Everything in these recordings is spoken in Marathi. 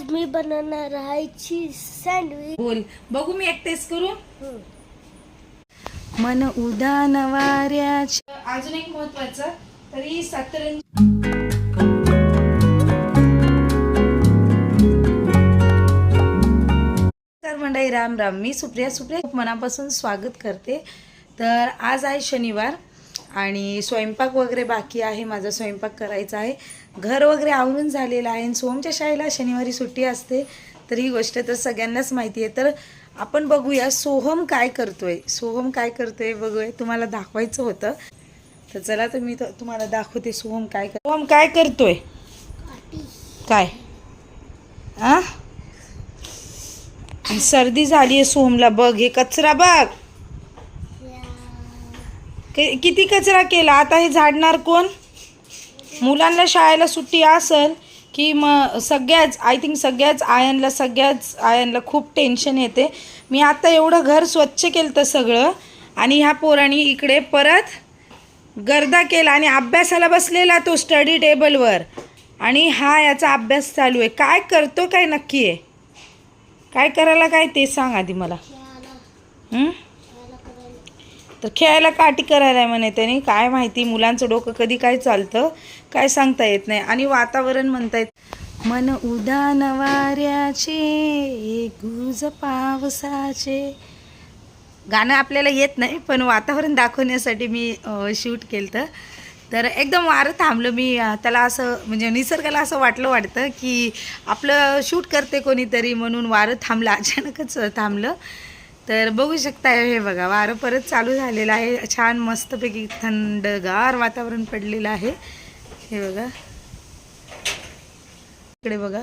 आज मी बनवणार आहे चीज सँडविच. बोल बघू मी एक टेस्ट करू. मन उदान वाऱ्याच्या. अजून एक महत्वाचं तरी सतरंजी. तर मंडळी राम राम, मी सुप्रिया खूप मनापासून स्वागत करते. तर आज आहे शनिवार आणि स्वयंपाक वगैरे बाकी आहे. माझा स्वयंपाक करायचा आहे. घर वगैरे आवरून झालेलं आहे आणि सोमच्या शाळेला शनिवारी सुट्टी असते. तर ही गोष्ट तर सगळ्यांनाच माहिती आहे. तर आपण बघूया सोहम काय करतोय. बघूया, तुम्हाला दाखवायचं होतं. तर चला तर मी तुम्हाला दाखवते सोहम काय करतोय. काय सर्दी झाली आहे सोहमला. बघ हे कचरा बघ, किती कचरा केला. आता हे झाडणार कोण. मुलांना शाळेला सुट्टी असेल की मग सगळ्याच आयनला खूप टेन्शन येते. मी आता एवढं घर स्वच्छ केलं तर सगळं, आणि ह्या पोरांनी इकडे परत गर्दा केला आणि अभ्यासाला बसलेला तो स्टडी टेबलवर, आणि हा याचा अभ्यास चालू आहे. काय करतो काय नक्की आहे, काय करायला काय ते सांग आधी मला. तर खेळायला काठी करायला आहे म्हणे त्याने. काय माहिती मुलांचं डोकं कधी काय चालतं काय सांगता येत नाही. आणि वातावरण म्हणतायत मन उदान वाऱ्याचे गुज पावसाचे. गाणं आपल्याला येत नाही पण वातावरण दाखवण्यासाठी मी शूट केलं. तर एकदम वारं थांबलं. मी त्याला असं म्हणजे निसर्गाला असं वाटतं की आपलं शूट करते कोणीतरी, म्हणून वारं थांबलं, अचानकच थांबलं. तर बघू शकता हे बघा वारं परत चालू झालेलं आहे. छान मस्तपैकी थंडगार वातावरण पडलेलं आहे. हे बघा इकडे बघा,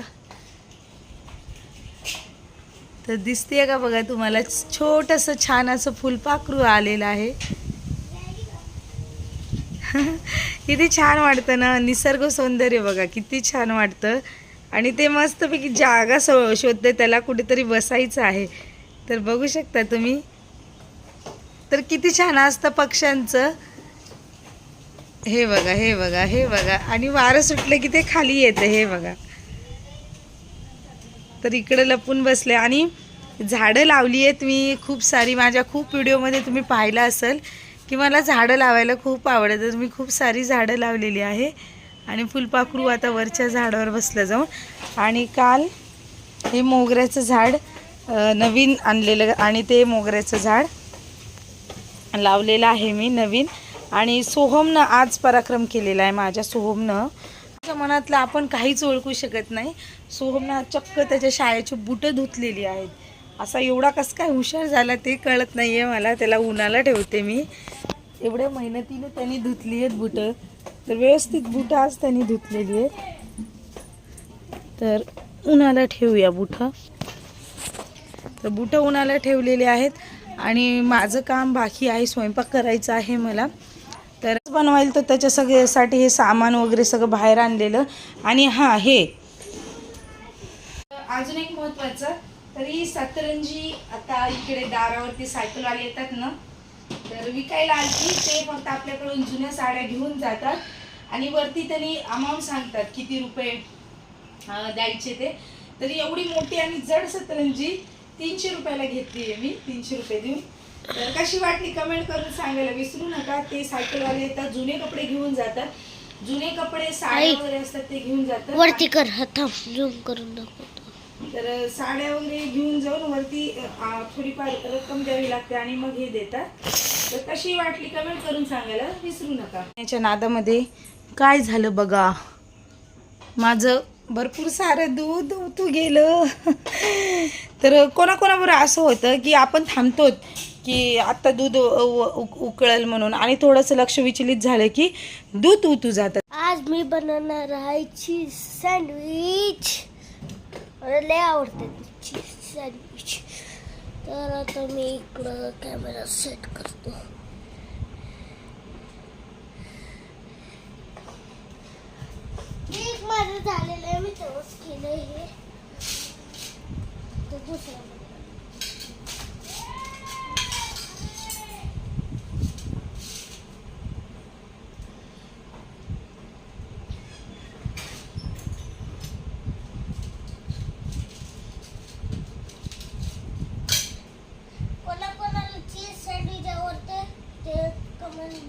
तर दिसते का बघा तुम्हाला, छोटंसं छान असं फुलपाखरू आलेलं आहे. किती छान वाटतं ना, निसर्ग सौंदर्य बघा किती छान वाटतं. आणि ते मस्तपैकी जागा शोधते, त्याला कुठेतरी बसायचं आहे. तर बघू शकता तुम्ही, तर किती छान असतं पक्ष्यांचं. हे बघा आणि वारं सुटलं की ते खाली येतं. हे बघा, तर इकडे लपून बसले. आणि झाडं लावली आहेत मी खूप सारी. माझ्या खूप व्हिडिओमध्ये तुम्ही पाहिलं असेल की मला झाडं लावायला खूप आवडतं. मी खूप सारी झाडं लावलेली आहे. आणि फुलपाखरू आता वरच्या झाडावर बसलं जाऊन. आणि काल हे मोगऱ्याचं झाड नवीन आणलेलं, आणि ते मोगऱ्याचं झाड लावलेलं आहे मी नवीन. आणि सोहमनं आज पराक्रम केलेला आहे. माझ्या सोहमनं माझ्या मनातलं आपण काहीच ओळखू शकत नाही. सोहमनं चक्क त्याच्या शाळेची बुटं धुतलेली आहेत. असा एवढा कसं काय हुशार झाला ते कळत नाही आहे मला. त्याला उन्हाला ठेवते मी. एवढ्या मेहनतीने त्यांनी धुतली आहेत बुटं. तर व्यवस्थित बुटं आज त्यांनी धुतलेली आहेत. तर उन्हाला ठेवूया बुटं. तर बुटं उन्हाला ठेवलेले आहेत. आणि माझं काम बाकी आहे, स्वयंपाक करायचा आहे मला. तर बनवायला तर त्याच्या सगळ्यासाठी हे सामान वगैरे सगळं बाहेर आणलेलं. आणि हां, हे अजून एक महत्त्वाचं तरी सतरंजी आता इकडे दारावरती सायकलवाले येतात ना, तर विकायला आलती. ते फक्त आपल्याकडून जुन्या साड्या घेऊन जातात आणि वरती त्यांनी अमाऊंट सांगतात किती रुपये द्यायचे ते. तरी एवढी मोठी आणि जड सतरंजी 300 रुपयाला घेतली आहे मी, 300 रुपये देऊन. तर कशी वाटली कमेंट करून सांगायला विसरू नका. ते सायकलवाले येतात, जुने कपडे घेऊन जातात. जुने कपडे साड्या वगैरे असतात ते घेऊन जातात. वरती कर, झूम करून दाखवतो. तर साड्या वगैरे घेऊन जाऊन वरती थोडीफार रक्कम द्यावी लागते आणि मग हे देतात. तर कशी वाटली कमेंट करून सांगायला विसरू नका. याच्या नादामध्ये काय झालं बघा, माझं भरपूर सारं दूध तू गेलं. तर कोणाकोणाबरोबर असं होतं की आपण थांबतो की आत्ता दूध उकळेल म्हणून, आणि थोडंसं लक्ष विचलित झालं की दूध उतू जातं. आज मी बनवणार आहे चीज सँडविच. मला लय आवडते चीज सँडविच. तर आता मी इकडं कॅमेरा सेट करतो. एक माझं झालेलं आहे, मी तेव्हाच केलं हे. तर दुसरं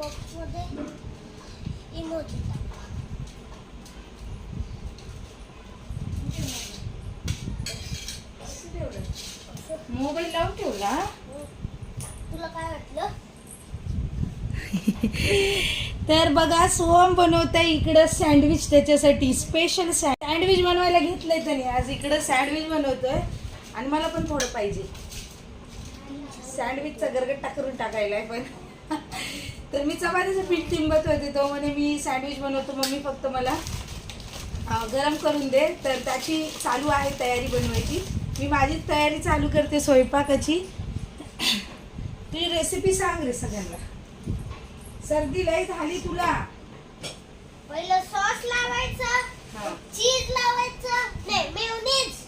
बॉक्समध्ये इमोजी मोबाईल लावून ठेवला. तुला काय वाटलं? तर बघा सोहम बनवताय इकडं सँडविच, त्याच्यासाठी स्पेशल सँडविच बनवायला घेतलंय त्याने. आज इकडं सँडविच बनवतोय आणि मला पण थोडं पाहिजे सँडविचचा गरगट्टा करून टाकायला पण. तर मी चपातीचं पीठ तिंबत होते, तो म्हणे मी सँडविच बनवतो मम्मी, फक्त मला गरम करून दे. तर त्याची चालू आहे तयारी बनवायची. मी माझी तयारी चालू करते स्वयंपाकाची. तुझी रेसिपी सांग रे सगळ्यांना. सर्दी लय झाली तुला. पहिलं सॉस लावायचं, चीज लावायचं, नाही मेयोनीज,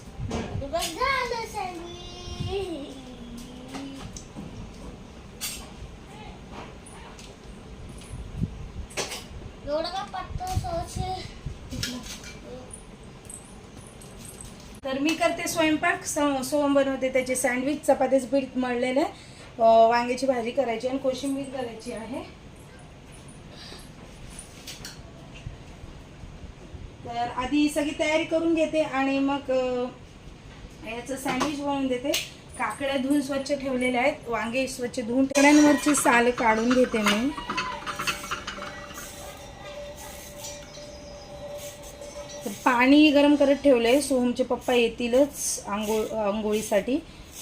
बघ झालं सँडविच. एवढं का पातळ सॉस आहे? तर मी करते स्वयंपाक, सोहम बनवते त्याचे सँडविच. चपातीचं पीठ मळलेलं आहे, वांग्याची भाजी करायची आणि कोशिंबीर करायची आहे. तर आधी सगळी तयारी करून घेते आणि मग याचं सँडविच बनवून देते. काकड्या धुवून स्वच्छ ठेवलेल्या आहेत, वांगे स्वच्छ धुवून, काकड्यांवरची साल काढून घेते मी. तर पाणी गरम करत ठेवलंय. सोहमचे पप्पा येतीलच आंघोळीसाठी,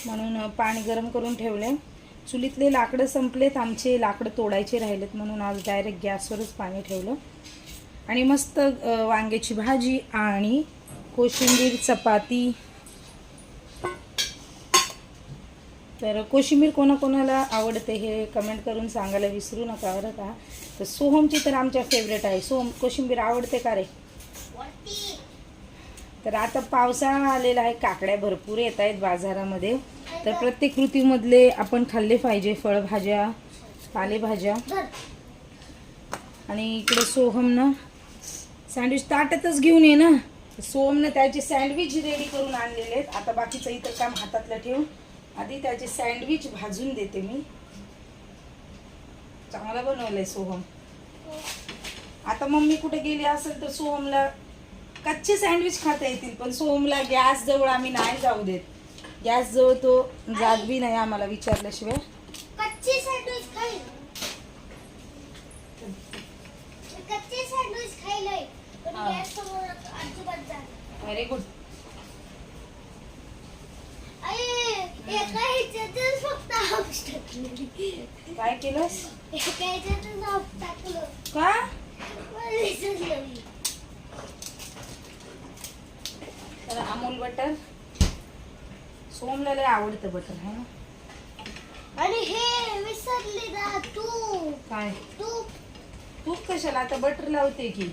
म्हणून पाणी गरम करून ठेवलंय. चुलीतले लाकडं संपलेत आमचे, लाकडं तोडायचे राहिलेत, म्हणून आज डायरेक्ट गॅसवरच पाणी ठेवलं. आणि मस्त वांग्याची भाजी आणि कोशिंबीर, चपाती. तर कोशिंबीर कोणाकोणाला आवडते हे कमेंट करून सांगायला विसरू नका बरं का. तर सोहमची तर आमच्या फेवरेट आहे. सोहम, कोशिंबीर आवडते का रे? तर आता पावसाळा आलेला आहे, काकड्या भरपूर येत आहेत बाजारामध्ये. तर प्रत्येक ऋतूमधले आपण खाल्ले पाहिजे फळभाज्या, पालेभाज्या. आणि इकडे सोहमनं सँडविच ताटातच घेऊन ये ना. सोहमनं त्याचे सँडविच रेडी करून आणलेले आहेत. आता बाकीचं इतर काम हातातलं ठेवून आधी त्याचे सँडविच भाजून देते मी. चांगला बनवलंय सोहम. आता मम्मी कुठे गेली असेल तर सोहमला कच्चे सँडविच खाता येतील, पण सोहमला गॅस जवळ आम्ही नाही जाऊ देत. गॅस जवळ तो जात बी नाही आम्हाला विचारल्याशिवाय. कच्चे सँडविच खाईल, कच्चे सँडविच खायलाय, पण गॅस समोर अजिबात जात. Very good. एका ह्याच्यातच फक्त हाफ टाकलं. काय केलंस? एका ह्याच्यातच हाफ टाकलं का? मला दिसत नाही. तर अमूल बटर, सोहमला लय आवडतं बटर है ना. आणि हे विसरले ना तूप. काय तूप? तूप कशाला? आता बटर लावते की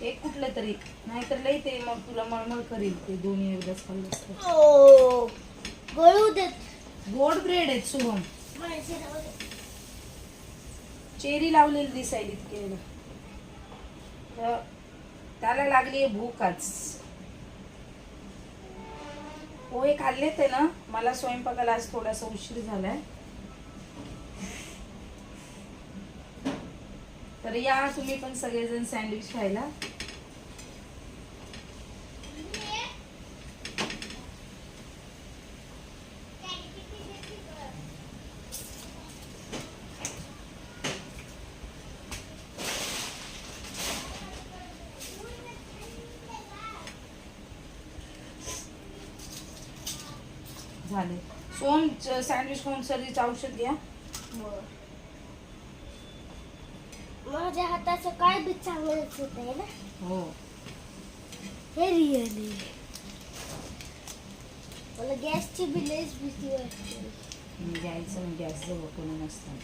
एक कुठलं तरी, नाहीतर लय ते मग तुला मळमळ करील ते दोन्ही एकदाच खाल्लं. ओ गळू देत. गोड ब्रेड आहेत सोहम. चेरी लावलेली दिसायली इतके. तर त्याला लागली आहे भूकच. पोहे खाल्ले ते ना. मला स्वयंपाकाला आज थोडासा उशीर झालाय. तर या तुम्ही पण सगळेजण सँडविच खायला. झाले. सोहम सँडविच खाऊन सर्दीचं औषध घ्या. माझ्या हाताचं काय बी चांगलंच होत आहे ना. हो, हे रिअली मला गॅसची बी लयच भीती वाटते. घ्यायचं गॅस जवळ कोणी नसतं.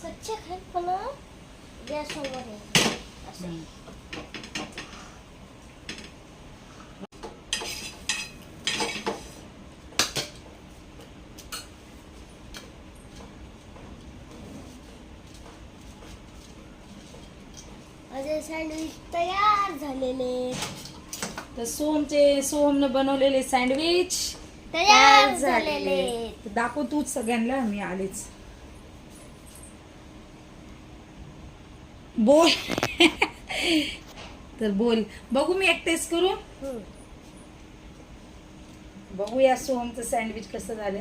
कच्चे खाय पण गॅसवर आहे. माझे सँडविच तयार झालेले. तर सोहमनं बनवलेले सँडविच तयार झालेले. दाखव तूच सगळ्यांना. मी आलेच. बोल. तर बोल. बघू मी एक टेस्ट करू. बघूया सोहमचं सँडविच कसं झालं.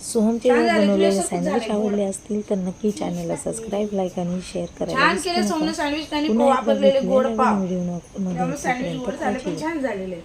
सोहमचे छान झाले, बनवलेले तुझ्यासारखंच सँडविच झालंय, आवडले असतील तर नक्की चॅनलला सबस्क्राईब, लाईक आणि शेअर करायला छान विसरू केलं नका. सोहमनं सँडविच. त्यांनी पुन्हा एकदा वापरलेले भेटूया गोड नवीन पाव. व्हिडिओमध्ये. त्यामुळे सँडविच तोपर्यंत गोड झाले पण काळजी घ्या. छान झालेले.